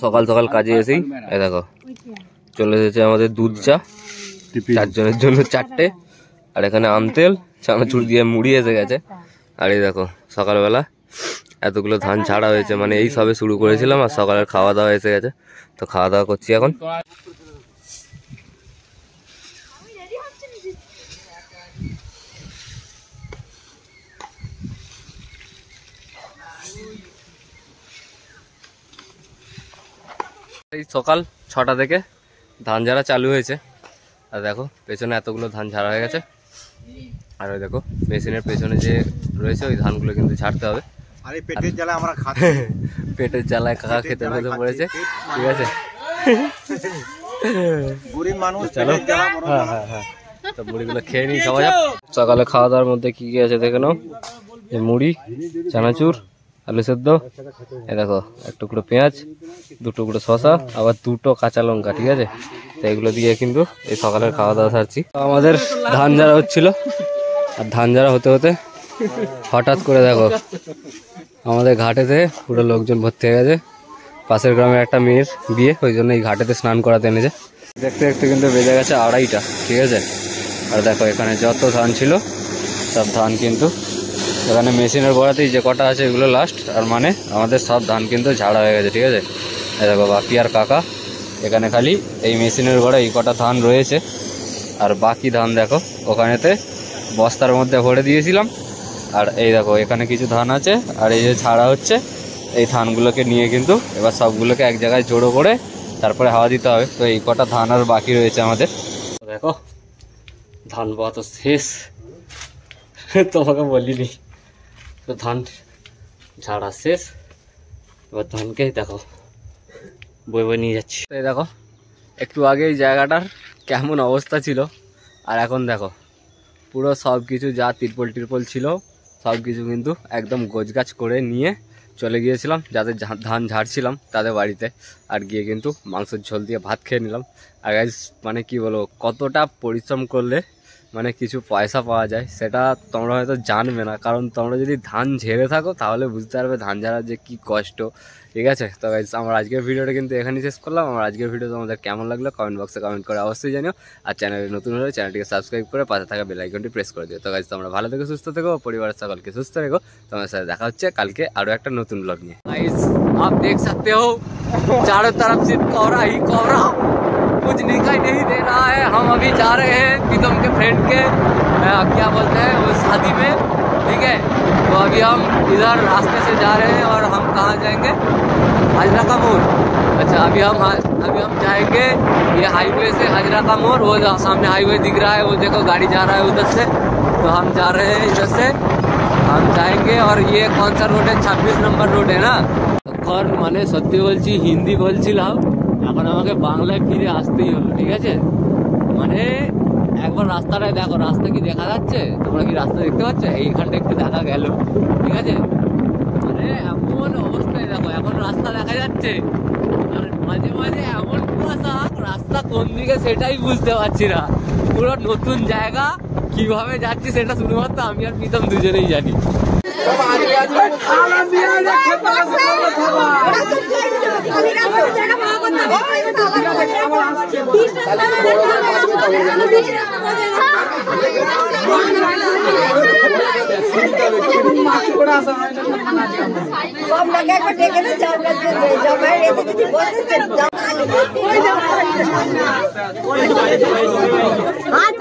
সকাল সকাল কাজে এসেই এই দেখো চলে এসেছে আমাদের দুধ চা, 4 জনের জন্য 4টে, আর এখানে আমতেল চানাচুর দিয়ে মুড়ি এসে গেছে। আর এই দেখো সকালবেলা এতগুলো ধান ছাড়া হয়েছে, মানে এই সবে শুরু করেছিলাম আর সকালের খাওয়া দাওয়া এসে গেছে, তো খাওয়া দাওয়া করছি এখন। এই সকাল 6টা থেকে ধান ঝাড়া চালু হয়েছে, আর দেখো পেছনে এতগুলো ধান ঝাড়া হয়ে গেছে। আর ওই দেখো মেশিনের পেছনে যে রয়েছে ওই ধানগুলো কিন্তু ঝাড়তে হবে। আরে পেটের জ্বালায় আমরা খাচ্ছি, পেটের জ্বালায় কাকা খেতে বসে পড়েছে, ঠিক আছে গরিব মানুষ। চলো হ্যাঁ তো মুড়িগুলো খেয়ে নিই সবাই। সকালে খাওয়া দাওয়ার মধ্যে কি কি আছে দেখে নাও, যে মুড়ি, চানাচুর, আলু সেদ্ধ, এ দেখো 1 টুকরো পেঁয়াজ, 2 টুকরো শসা, আবার 2টো কাঁচা লঙ্কা, ঠিক আছে। তো এগুলো দিয়ে কিন্তু এই সকালের খাওয়া দাওয়া সারছি। আমাদের ধান ঝাড়া হচ্ছিল, আর ধান ঝাড়া হতে হতে হঠাৎ করে দেখো আমাদের ঘাটেতে পুরো লোকজন ভর্তি হয়ে গেছে। পাশের গ্রামের একটা মেয়ের বিয়ে, ওই জন্য এই ঘাটেতে স্নান করাতে এনেছে। দেখতে দেখতে কিন্তু বেজে গেছে 2:30টা, ঠিক আছে। আর দেখো এখানে যত ধান ছিল সব ধান কিন্তু এখানে মেশিনের গোড়াতেই যে কটা আছে এগুলো লাস্ট, আর মানে আমাদের সব ধান কিন্তু ঝাড়া হয়ে গেছে, ঠিক আছে। এই দেখো বাকি আর কাকা এখানে খালি এই মেশিনের গোড়া এই কটা ধান রয়েছে, আর বাকি ধান দেখো ওখানেতে বস্তার মধ্যে ভরে দিয়েছিলাম। আর এই দেখো এখানে কিছু ধান আছে, আর এই যে ছাড়া হচ্ছে এই ধানগুলোকে নিয়ে কিন্তু এবার সবগুলোকে এক জায়গায় জড়ো করে তারপরে হাওয়া দিতে হবে। তো এই কটা ধান আর বাকি রয়েছে আমাদের। দেখো ধান পাওয়া তো শেষ, তোমাকে বলিনি, তো ধান ঝাড়া শেষ, এবার ধানকে দেখো বয়ে বয়ে নিয়ে যাচ্ছি। এই দেখো একটু আগে এই জায়গাটার কেমন অবস্থা ছিল, আর এখন দেখো পুরো সব কিছু যা তিরপল ছিল সব কিছু কিন্তু একদম গোছগাছ করে নিয়ে চলে গিয়েছিলাম যাদের ধান ঝাড়ছিলাম তাদের বাড়িতে, আর গিয়ে কিন্তু মাংসের ঝোল দিয়ে ভাত খেয়ে নিলাম। আর গাইস মানে কি বলবো, কতটা পরিশ্রম করলে মানে কিছু পয়সা পাওয়া যায় সেটা তোমরা হয়তো জানবে না, কারণ তোমরা যদি ধান ঝেড়ে থাকো তাহলে বুঝতে পারবে ধান ঝাড়ার যে কী কষ্ট, ঠিক আছে। তো গাইস আমার আজকের ভিডিওটা কিন্তু এখানেই শেষ করলাম। আমার আজকের ভিডিও তোমাদের কেমন লাগলো কমেন্ট বক্সে কমেন্ট করে অবশ্যই জানিও, আর চ্যানেলে নতুন হলে চ্যানেলটিকে সাবস্ক্রাইব করে পাশে থাকা বেল আইকনটি প্রেস করে দিও। তো গাইস তোমরা ভালো থেকো, সুস্থ থেকো, পরিবারের সকলকে সুস্থ রেখো। তোমার সাথে দেখা হচ্ছে কালকে আরও একটা নতুন ব্লগ নিয়ে। गाइस आप देख सकते हो चारों तरफ से कोहरा ही कोहरा, कुछ दिखाई नहीं दे रहा है। हम अभी जा रहे हैं प्रीतम के फ्रेंड के क्या बोलते हैं वो शादी में, ठीक है। तो अभी हम इधर रास्ते से जा रहे हैं, और हम कहाँ जाएंगे, हाजरा का मोड़। अच्छा अभी हम जाएंगे ये हाईवे से हाजरा का मोड़, वो सामने हाईवे दिख रहा है, वो देखो गाड़ी जा रहा है उधर से, तो हम जा रहे हैं इधर से, हम जाएंगे। और ये कौन सा रोड है, 26 नंबर रोड है ना। এখন মানে সত্যি বলছি হিন্দি বলছিলাম, এখন আমাকে বাংলায় ফিরে আসতেই হলো, ঠিক আছে। মানে একবার রাস্তাটায় দেখো, রাস্তা কি দেখা যাচ্ছে, তোমরা কি রাস্তা দেখতে পাচ্ছ, এইখানটা একটু দেখা গেল, ঠিক আছে। মানে এমন অবস্থায় দেখো এখন রাস্তা দেখা যাচ্ছে, আর মাঝে মাঝে এমন কুয়াশা, রাস্তা কোন দিকে সেটাই বুঝতে পারছি না। পুরো নতুন জায়গা, কিভাবে যাচ্ছি সেটা শুধুমাত্র আমি আর প্রীতম দুজনেই জানি। हाथ